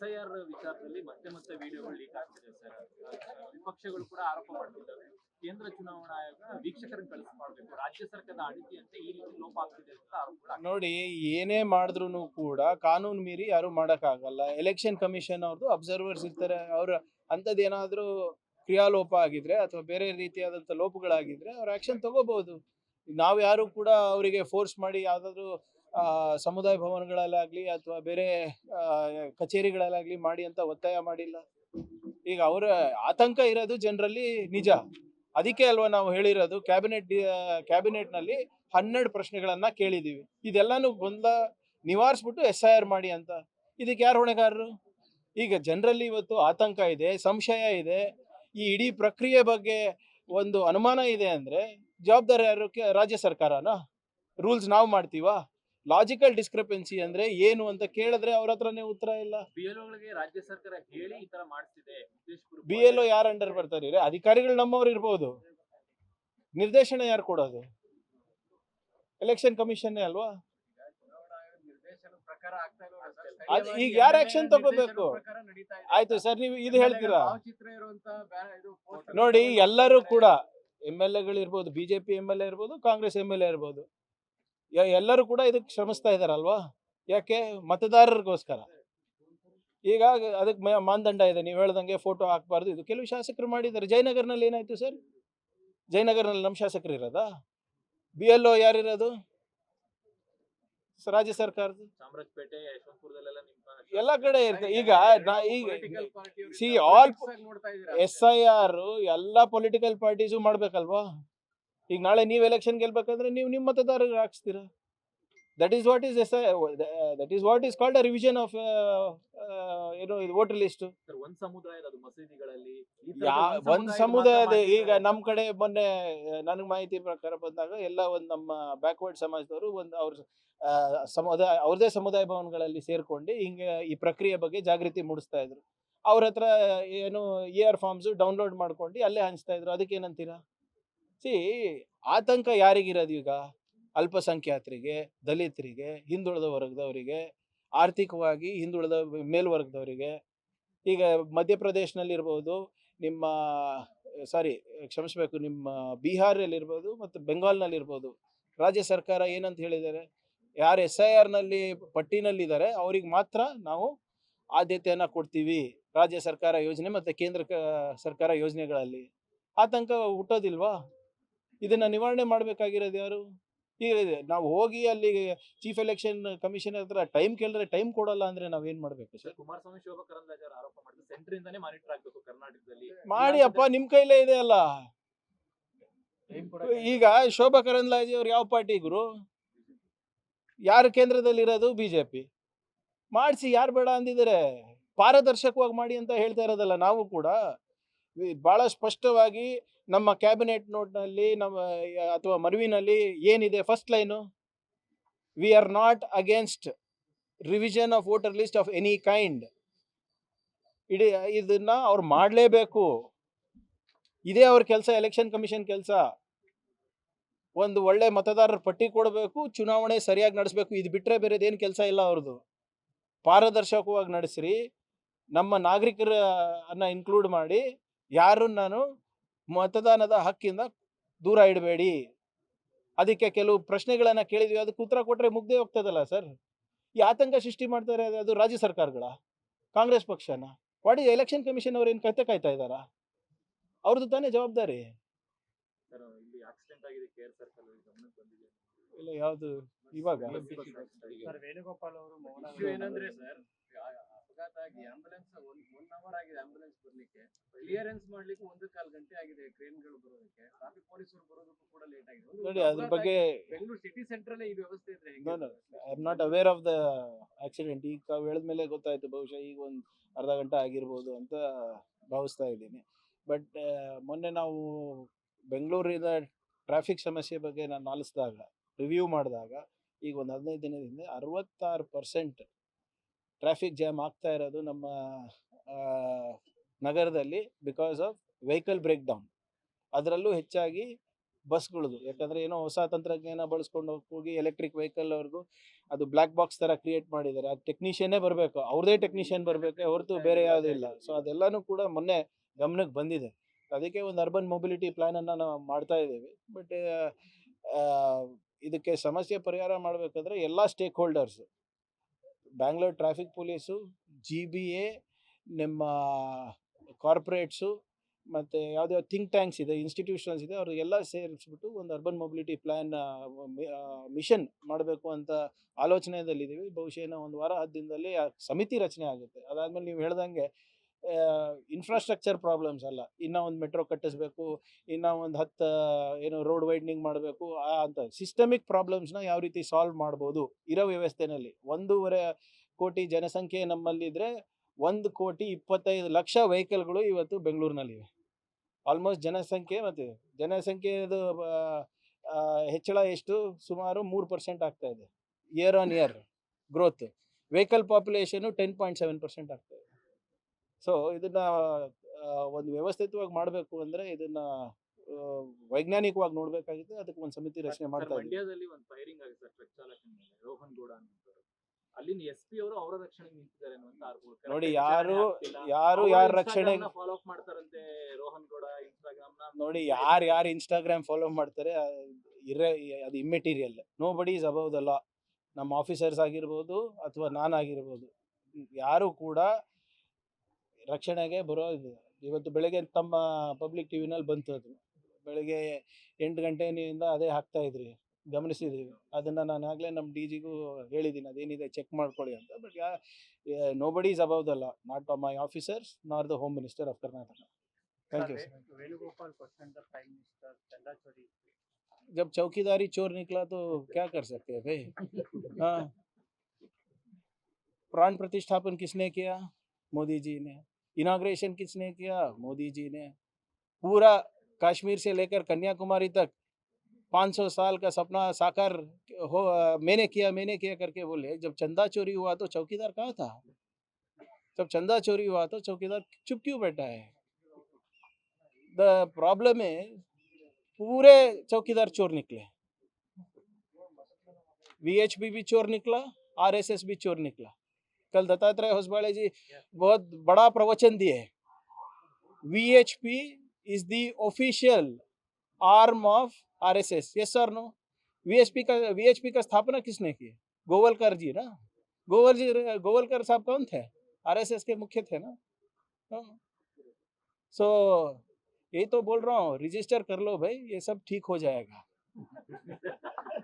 SIR ವಿಚಾರದಲ್ಲಿ ಮತ್ತೆ ಮತ್ತೆ ವಿಡಿಯೋಗಳು ಲೀಕ್ ಆಗ್ತಿದೆ ಸರ್. ವಿಪಕ್ಷಗಳು ಕೂಡ ಆರೋಪ ಮಾಡ್ತಿದ್ದಾವೆ. ಕೇಂದ್ರ ಚುನಾವಣಾ ಆಯೋಗ ವೀಕ್ಷಕರನ್ನು ಕಳಿಸ್ಕೊಳ್ಬೇಕು, ರಾಜ್ಯ ಸರ್ಕಾರದ ಅಣಿತಿಯಂತೆ ಈ ರೀತಿ ಲೋಪ ಆಗ್ತಿದೆ ಅಂತ ಆರೋಪ. ನೋಡಿ, ಏನೇ ಮಾಡಿದ್ರು ಕೂಡ ಕಾನೂನು ಮೀರಿ ಯಾರು ಮಾಡಕ್ಕಾಗಲ್ಲ. ಎಲೆಕ್ಷನ್ ಕಮಿಷನ್ ಅವ್ರದ್ದು ಅಬ್ಸರ್ವರ್ಸ್ ಇರ್ತಾರೆ. ಅವ್ರ ಅಂಥದ್ದೇನಾದ್ರೂ ಕ್ರಿಯಾಲೋಪ ಆಗಿದ್ರೆ ಅಥವಾ ಬೇರೆ ರೀತಿಯಾದಂಥ ಲೋಪಗಳಾಗಿದ್ರೆ ಅವ್ರ ಆಕ್ಷನ್ ತಗೋಬಹುದು. ನಾವು ಯಾರು ಕೂಡ ಅವರಿಗೆ ಫೋರ್ಸ್ ಮಾಡಿ ಯಾವ್ದಾದ್ರು ಸಮುದಾಯ ಭವನಗಳಲ್ಲಾಗ್ಲಿ ಅಥವಾ ಬೇರೆ ಕಚೇರಿಗಳಲ್ಲಾಗ್ಲಿ ಮಾಡಿ ಅಂತ ಒತ್ತಾಯ ಮಾಡಿಲ್ಲ. ಈಗ ಅವರ ಆತಂಕ ಇರೋದು ಜನರಲ್ಲಿ ನಿಜ. ಅದಕ್ಕೆ ಅಲ್ವಾ ನಾವು ಹೇಳಿರೋದು ಕ್ಯಾಬಿನೆಟ್ನಲ್ಲಿ 12 ಪ್ರಶ್ನೆಗಳನ್ನ ಕೇಳಿದೀವಿ. ಇದೆಲ್ಲಾನು ಗೊಂದಲ ನಿವಾರಿಸ್ಬಿಟ್ಟು SIR ಮಾಡಿ ಅಂತ. ಇದಕ್ಕೆ ಯಾರು ಹೊಣೆಗಾರರು? ಈಗ ಜನರಲ್ಲಿ ಇವತ್ತು ಆತಂಕ ಇದೆ, ಸಂಶಯ ಇದೆ, ಈ ಇಡೀ ಪ್ರಕ್ರಿಯೆ ಬಗ್ಗೆ ಒಂದು ಅನುಮಾನ ಇದೆ ಅಂದ್ರೆ ಜವಾಬ್ದಾರಿ ಯಾರು? ರಾಜ್ಯ ಸರ್ಕಾರನಾ? ರೂಲ್ಸ್ ನಾವು ಮಾಡ್ತೀವಾ? ಲಾಜಿಕಲ್ ಡಿಸ್ಕ್ರಿಪೆನ್ಸಿ ಅಂದ್ರೆ ಏನು ಅಂತ ಕೇಳಿದ್ರೆ ಅವ್ರ ಹತ್ರನೇ ಉತ್ತರ ಇಲ್ಲ. BLOಗಳಿಗೆ ರಾಜ್ಯ ಸರ್ಕಾರ ಹೇಳಿ ಈ ತರ ಮಾಡಿಸ್ತಿದೆ. BLO ಯಾರು ಅಂಡರ್ ಬರ್ತಾರೆ? ಅಧಿಕಾರಿಗಳು ನಮ್ಮವ್ರು ಇರ್ಬೋದು, ನಿರ್ದೇಶನ ಯಾರು ಕೊಡೋದು? ಎಲೆಕ್ಷನ್ ಕಮಿಷನ್ ಅಲ್ವಾ? ಈಗ ಯಾರು ಆಕ್ಷನ್ ತಗೋಬೇಕು? ಆಯ್ತು ಸರ್, ನೀವು ಇದು ಹೇಳ್ತೀರಾ? ನೋಡಿ, ಎಲ್ಲರೂ ಕೂಡ MLA ಇರ್ಬೋದು, BJP MLA ಇರ್ಬೋದು, ಕಾಂಗ್ರೆಸ್ MLA ಇರ್ಬೋದು, ಎಲ್ಲರೂ ಕೂಡ ಇದಕ್ಕೆ ಶ್ರಮಿಸ್ತಾ ಇದಾರಲ್ವಾ? ಯಾಕೆ? ಮತದಾರರಿಗೋಸ್ಕರ. ಈಗ ಅದಕ್ಕೆ ಮಾನದಂಡ ಇದೆ. ನೀವು ಹೇಳ್ದಂಗೆ ಫೋಟೋ ಹಾಕಬಾರ್ದು. ಇದು ಕೆಲವು ಶಾಸಕರು ಮಾಡಿದ್ದಾರೆ. ಜಯನಗರ್ನಲ್ಲಿ ಏನಾಯ್ತು ಸರ್? ಜಯನಗರ್ನಲ್ಲಿ ನಮ್ಮ ಶಾಸಕರು ಇರೋದಾ? BLO ಯಾರಿರೋದು? ರಾಜ್ಯ ಸರ್ಕಾರದ ಚಾಮರಾಜಪೇಟೆ, ಯಶವಂತಪುರದಲ್ಲೆಲ್ಲ ಎಲ್ಲ ಕಡೆ ಇರ್ತದೆ. ಈಗ ಆಲ್ SIR ಎಲ್ಲ ಪೊಲಿಟಿಕಲ್ ಪಾರ್ಟೀಸು ಮಾಡ್ಬೇಕಲ್ವಾ? ಈಗ ನಾಳೆ ನೀವು ಎಲೆಕ್ಷನ್ ಗೆಲ್ಬೇಕಂದ್ರೆ ನೀವು ನಿಮ್ಮ ಮತದಾರರಿಗೆ ಹಾಕ್ಸ್ತೀರಾ. That is what is called a revision of voter list. ಒಂದ್ ಸಮುದಾಯದ ಮಸೀದಿಗಳಲ್ಲಿ ಒಂದ್ ಸಮುದಾಯದ ಈಗ ನಮ್ ಕಡೆ ಮೊನ್ನೆ ನನಗೆ ಮಾಹಿತಿ ಪ್ರಕಾರ ಬಂದಾಗ ಎಲ್ಲ ಒಂದು ನಮ್ಮ ಬ್ಯಾಕ್ವರ್ಡ್ ಸಮಾಜದವರು ಒಂದು ಅವ್ರದೇ ಸಮುದಾಯ ಭವನಗಳಲ್ಲಿ ಸೇರ್ಕೊಂಡು ಹಿಂಗೆ ಈ ಪ್ರಕ್ರಿಯೆ ಬಗ್ಗೆ ಜಾಗೃತಿ ಮೂಡಿಸ್ತಾ ಇದ್ರು. ಅವ್ರ ಹತ್ರ ಏನು ER ಫಾರ್ಮ್ಸ್ ಡೌನ್ಲೋಡ್ ಮಾಡ್ಕೊಂಡು ಅಲ್ಲೇ ಹಂಚ್ತಾ ಇದ್ರು. ಅದಕ್ಕೆ ಏನಂತೀರಾ? ಆತಂಕ ಯಾರಿಗಿರೋದು ಈಗ? ಅಲ್ಪಸಂಖ್ಯಾತರಿಗೆ, ದಲಿತರಿಗೆ, ಹಿಂದುಳಿದ ವರ್ಗದವರಿಗೆ, ಆರ್ಥಿಕವಾಗಿ ಹಿಂದುಳಿದ ಮೇಲ್ವರ್ಗದವರಿಗೆ. ಈಗ ಮಧ್ಯಪ್ರದೇಶನಲ್ಲಿ ಇರ್ಬೋದು, ನಿಮ್ಮ ಬಿಹಾರಲ್ಲಿರ್ಬೋದು ಮತ್ತು ಬೆಂಗಾಲ್ನಲ್ಲಿರ್ಬೋದು, ರಾಜ್ಯ ಸರ್ಕಾರ ಏನಂತ ಹೇಳಿದ್ದಾರೆ? ಯಾರು SIRನಲ್ಲಿ ಪಟ್ಟಿನಲ್ಲಿದ್ದಾರೆ ಅವ್ರಿಗೆ ಮಾತ್ರ ನಾವು ಆದ್ಯತೆಯನ್ನು ಕೊಡ್ತೀವಿ ರಾಜ್ಯ ಸರ್ಕಾರ ಯೋಜನೆ ಮತ್ತು ಕೇಂದ್ರ ಸರ್ಕಾರ ಯೋಜನೆಗಳಲ್ಲಿ. ಆತಂಕ ಹುಟ್ಟೋದಿಲ್ವಾ? ಇದನ್ನ ನಿವಾರಣೆ ಮಾಡಬೇಕಾಗಿರೋದು ಯಾರು? ಈಗ ನಾವು ಹೋಗಿ ಅಲ್ಲಿ ಚೀಫ್ ಎಲೆಕ್ಷನ್ ಕಮಿಷನರ್ ಹತ್ರ ಟೈಮ್ ಕೇಳಿದ್ರೆ ಟೈಮ್ ಕೊಡಲ್ಲ ಅಂದ್ರೆ ನಾವೇನ್ ಮಾಡ್ಬೇಕು ಸರ್? ಕುಮಾರಸ್ವಾಮಿ, ಶೋಭಾ ಕರಂದ್ಲಾಜೆ ಅವರು ಆರೋಪ ಮಾಡಿದ್ರು ಸೆಂಟರ್ ಇಂದಾನೆ ಮಾನಿಟರ್ ಆಗಬೇಕು ಕರ್ನಾಟಕದಲ್ಲಿ. ಮಾಡಿ ಅಪ್ಪ, ನಿಮ್ ಕೈಲೇ ಇದೆ ಅಲ್ಲ. ಈಗ ಶೋಭಾ ಕರಂದ್ಲಾಜೆ ಅವ್ರು ಯಾವ ಪಾರ್ಟಿ ಗುರು? ಯಾರು ಕೇಂದ್ರದಲ್ಲಿ ಇರೋದು? BJP. ಮಾಡಿಸಿ, ಯಾರು ಬೇಡ ಅಂದಿದ್ದಾರೆ? ಪಾರದರ್ಶಕವಾಗಿ ಮಾಡಿ ಅಂತ ಹೇಳ್ತಾ ಇರೋದಲ್ಲ. ನಾವು ಕೂಡ ಬಹಳ ಸ್ಪಷ್ಟವಾಗಿ ನಮ್ಮ ಕ್ಯಾಬಿನೆಟ್ ನೋಟ್ನಲ್ಲಿ ಅಥವಾ ಮನವಿನಲ್ಲಿ ಏನಿದೆ? First line, we are not against revision of voter list of any kind. ಇದನ್ನ ಅವ್ರು ಮಾಡಲೇಬೇಕು. ಇದೇ ಅವ್ರ ಕೆಲಸ, ಎಲೆಕ್ಷನ್ ಕಮಿಷನ್ ಕೆಲಸ. ಒಂದು ಒಳ್ಳೆ ಮತದಾರರ ಪಟ್ಟಿ ಕೊಡಬೇಕು, ಚುನಾವಣೆ ಸರಿಯಾಗಿ ನಡೆಸಬೇಕು. ಇದು ಬಿಟ್ಟರೆ ಬೇರೆದೇನು ಕೆಲಸ ಇಲ್ಲ ಅವ್ರದ್ದು. ಪಾರದರ್ಶಕವಾಗಿ ನಡೆಸ್ರಿ, ನಮ್ಮ ನಾಗರಿಕರನ್ನ ಇನ್ಕ್ಲೂಡ್ ಮಾಡಿ, ಯಾರು ನಾನು ಮತದಾನದ ಹಕ್ಕಿಂದ ದೂರ ಇಡಬೇಡಿ. ಅದಕ್ಕೆ ಕೆಲವು ಪ್ರಶ್ನೆಗಳನ್ನ ಕೇಳಿದ್ವಿ, ಅದಕ್ಕೆ ಉತ್ತರ ಕೊಟ್ಟರೆ ಮುಗ್ದೇ ಹೋಗ್ತದಲ್ಲ ಸರ್. ಈ ಆತಂಕ ಸೃಷ್ಟಿ ಮಾಡ್ತಾರೆ ಅದು ರಾಜ್ಯ ಸರ್ಕಾರಗಳ, ಕಾಂಗ್ರೆಸ್ ಪಕ್ಷನ? ವಾಟ್ ಈಸ್ ಎಲೆಕ್ಷನ್ ಕಮಿಷನ್ ಅವ್ರು ಏನು ಕತೆ ಕಾಯ್ತಾ ಇದ್ದಾರಾ? ಅವ್ರದ್ದು ತಾನೇ ಜವಾಬ್ದಾರಿ. ಇಲ್ಲ, ಯಾವುದು ಇವಾಗ ವೇಣುಗೋಪಾಲ್ ಅವರು ಏನಂದ್ರೆ ಸರ್, ಅಪಘಾತ ಆಗಿ ಆಂಬುಲೆನ್ಸ್ 1 ಅವರ್ ಆಗಿದೆ ಆಂಬುಲೆನ್ಸ್ ಬರ್ಲಿಕ್ಕೆ, ಕ್ಲಿಯರೆನ್ಸ್ ಮಾಡ್ಲಿಕ್ಕೆ 1.25 ಗಂಟೆ ಆಗಿದೆ ಕ್ರೇನ್ಗಳು ಬರೋದಕ್ಕೆ, ಟ್ರಾಫಿಕ್ ಪೊಲೀಸರು ಬರೋದಕ್ಕೂ ಕೂಡ ಲೇಟ್ ಆಗಿದೆ. ನೋಡಿ, ಅದ್ರ ಬಗ್ಗೆ ಬೆಂಗಳೂರು ಸಿಟಿ ಸೆಂಟ್ರಲ್ಲೇ ಈ ವ್ಯವಸ್ಥೆ ಇದ್ರೆ I am not aware of the accident. ಈಗ ಹೇಳಿದ್ಮೇಲೆ ಗೊತ್ತಾಯ್ತು, ಬಹುಶಃ ಈಗ ಒಂದು ಅರ್ಧ ಗಂಟೆ ಆಗಿರ್ಬೋದು ಅಂತ ಭಾವಿಸ್ತಾ ಇದ್ದೀನಿ. ಬಟ್ ಮೊನ್ನೆ ನಾವು ಬೆಂಗಳೂರಿನ ಟ್ರಾಫಿಕ್ ಸಮಸ್ಯೆ ಬಗ್ಗೆ ನಾನು ಆಲಿಸಿದಾಗ, ರಿವ್ಯೂ ಮಾಡಿದಾಗ, ಈಗ ಒಂದು 15 ದಿನದಿಂದ 66% ಟ್ರಾಫಿಕ್ ಜಾಮ್ ಆಗ್ತಾ ಇರೋದು ನಮ್ಮ ನಗರದಲ್ಲಿ because of vehicle breakdown. ಅದರಲ್ಲೂ ಹೆಚ್ಚಾಗಿ ಬಸ್ಗಳದು. ಯಾಕಂದರೆ ಏನೋ ಹೊಸ ತಂತ್ರಜ್ಞಾನ ಬಳಸ್ಕೊಂಡು ಹೋಗಿ ಎಲೆಕ್ಟ್ರಿಕ್ ವೆಹಿಕಲ್ ಅವ್ರಿಗೂ ಅದು ಬ್ಲ್ಯಾಕ್ ಬಾಕ್ಸ್ ತರ ಕ್ರಿಯೇಟ್ ಮಾಡಿದ್ದಾರೆ. ಅದು ಟೆಕ್ನಿಷಿಯನ್ನೇ ಬರಬೇಕು, ಅವ್ರದೇ ಟೆಕ್ನಿಷಿಯನ್ ಬರಬೇಕು ಹೊರತು ಬೇರೆ ಯಾವುದೂ ಇಲ್ಲ. ಸೊ ಅದೆಲ್ಲನೂ ಕೂಡ ಮೊನ್ನೆ ಗಮನಕ್ಕೆ ಬಂದಿದೆ. ಅದಕ್ಕೆ ಒಂದು ಅರ್ಬನ್ ಮೊಬಿಲಿಟಿ ಪ್ಲಾನ್ ಅನ್ನ ನಾವು ಮಾಡ್ತಾ ಇದ್ದೀವಿ. ಬಟ್ ಇದಕ್ಕೆ ಸಮಸ್ಯೆ ಪರಿಹಾರ ಮಾಡಬೇಕಾದ್ರೆ ಎಲ್ಲ stake holders, Bangalore traffic police, GBA, ನಿಮ್ಮ ಕಾರ್ಪೊರೇಟ್ಸು, ಮತ್ತು ಯಾವುದೇ ಥಿಂಕ್ ಟ್ಯಾಂಕ್ಸ್ ಇದೆ, ಇನ್ಸ್ಟಿಟ್ಯೂಷನ್ಸ್ ಇದೆ, ಅವ್ರಿಗೆಲ್ಲ ಸೇರಿಸ್ಬಿಟ್ಟು ಒಂದು ಅರ್ಬನ್ ಮೊಬಿಲಿಟಿ ಪ್ಲ್ಯಾನ್ ಮಿಷನ್ ಮಾಡಬೇಕು ಅಂತ ಆಲೋಚನೆಯಲ್ಲಿದ್ದೀವಿ. ಬಹುಶಃ ಇನ್ನೂ ಒಂದು ವಾರ 10 ದಿನದಲ್ಲಿ ಆ ಸಮಿತಿ ರಚನೆ ಆಗುತ್ತೆ. ಅದಾದಮೇಲೆ ನೀವು ಹೇಳ್ದಂಗೆ ಇನ್ಫ್ರಾಸ್ಟ್ರಕ್ಚರ್ ಪ್ರಾಬ್ಲಮ್ಸ್ ಅಲ್ಲ, ಇನ್ನೂ ಒಂದು ಮೆಟ್ರೋ ಕಟ್ಟಿಸ್ಬೇಕು, ಇನ್ನೂ ಒಂದು 10 ಏನು ರೋಡ್ ವೈಡ್ನಿಂಗ್ ಮಾಡಬೇಕು, ಅಂತ ಸಿಸ್ಟಮಿಕ್ ಪ್ರಾಬ್ಲಮ್ಸ್ನ ಯಾವ ರೀತಿ ಸಾಲ್ವ್ ಮಾಡ್ಬೋದು ಇರೋ ವ್ಯವಸ್ಥೆನಲ್ಲಿ. 1.5 ಕೋಟಿ ಜನಸಂಖ್ಯೆ ನಮ್ಮಲ್ಲಿದ್ದರೆ 1,25,00,000 ವೆಹಿಕಲ್ಗಳು ಇವತ್ತು ಬೆಂಗಳೂರಿನಲ್ಲಿವೆ. ಆಲ್ಮೋಸ್ಟ್ ಜನಸಂಖ್ಯೆ ಮತ್ತು ಜನಸಂಖ್ಯೆದು ಹೆಚ್ಚಳ ಎಷ್ಟು? ಸುಮಾರು 3% ಆಗ್ತಾ ಇದೆ year on year growth. Vehicle population 10.7% ಆಗ್ತಾ ಇದೆ. ಸೊ ಇದನ್ನು ಒಂದು ವ್ಯವಸ್ಥಿತವಾಗಿ ಮಾಡಬೇಕು ಅಂದರೆ ಇದನ್ನು ವೈಜ್ಞಾನಿಕವಾಗಿ ನೋಡಬೇಕಾಗಿದೆ. ಅದಕ್ಕೆ ಒಂದು ಸಮಿತಿ ರಚನೆ ಮಾಡ್ತಾ ಇದ್ದೀವಿ. ಮಂಡ್ಯದಲ್ಲಿ ಒಂದು ಫೈರಿಂಗ್ ಆಗಿದೆ ಸರ್, ಟ್ರಕ್ ಚಾಲಕನ ಮೇಲೆ, ರೋಹನ್ ಗೌಡ ಅಂತ. ಅಲ್ಲಿನ SP ಅವರು ಅವರ ರಕ್ಷಣೆಗೆ ನಿಂತಿದ್ದಾರೆ ಅನ್ನುವಂತ ಆರೋಪ. ನೋಡಿ, ಯಾರು ರಕ್ಷಣೆ ಫಾಲೋ ಅಪ್ ಮಾಡ್ತಾರಂತೆ ರೋಹನ್ ಗೌಡ ಇನ್ಸ್ಟಾಗ್ರಾಮ್ ನ. ನೋಡಿ, ಯಾರು ಇನ್ಸ್ಟಾಗ್ರಾಮ್ ಫಾಲೋ ಮಾಡ್ತಾರೆ ಅದು ಇಮ್ಮೆಟೀರಿಯಲ್. ನೋ ಬಡಿ ಈಸ್ ಅಬೌವ್ ದ ಲಾ. ನಮ್ಮ ಆಫೀಸರ್ಸ್ ಆಗಿರ್ಬೋದು ಅಥವಾ ನಾನಾಗಿರ್ಬೋದು, ಯಾರು ಕೂಡ ರಕ್ಷಣೆಗೆ ಬರೋದು. ಇವತ್ತು ಬೆಳಗ್ಗೆ ತಮ್ಮ ಪಬ್ಲಿಕ್ ಟಿವಿನಲ್ಲಿ ಬಂತು, ಅದು ಬೆಳಗ್ಗೆ 8 ಗಂಟೆಯಿಂದ ಅದೇ ಹಾಕ್ತಾ ಇದ್ರಿ, ಗಮನಿಸಿದ್ದೀವಿ. ಅದನ್ನು ನಾನು ಆಗಲೇ ನಮ್ಮ DGಗೂ ಹೇಳಿದ್ದೀನಿ, ಅದೇನಿದೆ ಚೆಕ್ ಮಾಡ್ಕೊಳ್ಳಿ ಅಂತ. But nobody is above the law, not my officers nor the home minister of Karnataka. Thank you. Venugopal question the prime minister चंदा चोरी। जब चौकीदारी चोर निकला तो क्या कर सकते हैं भाई? हाँ, प्राण प्रतिष्ठापन किसने किया? मोदी जी ने। इनाग्रेशन किसने किया? मोदी जी ने। पूरा कश्मीर से लेकर कन्याकुमारी तक 500 साल का सपना साकार हो मैंने किया करके बोले। जब चंदा चोरी हुआ तो चौकीदार कहाँ था? जब चंदा चोरी हुआ तो चौकीदार चुप क्यों बैठा है? द प्रॉब्लम है पूरे चौकीदार चोर निकले। VHP भी चोर निकला, RSS भी चोर निकला। कल दत्तात्रेय होसबाले जी बहुत बड़ा प्रवचन दिए। VHP is the official arm of RSS. Yes or no? VHP का स्थापना किसने की? गोवलकर जी ना। गोवलकर साहब कौन थे? RSS के मुख्य थे ना। सो यही तो बोल रहा हूँ, रजिस्टर कर लो भाई, ये सब ठीक हो जाएगा।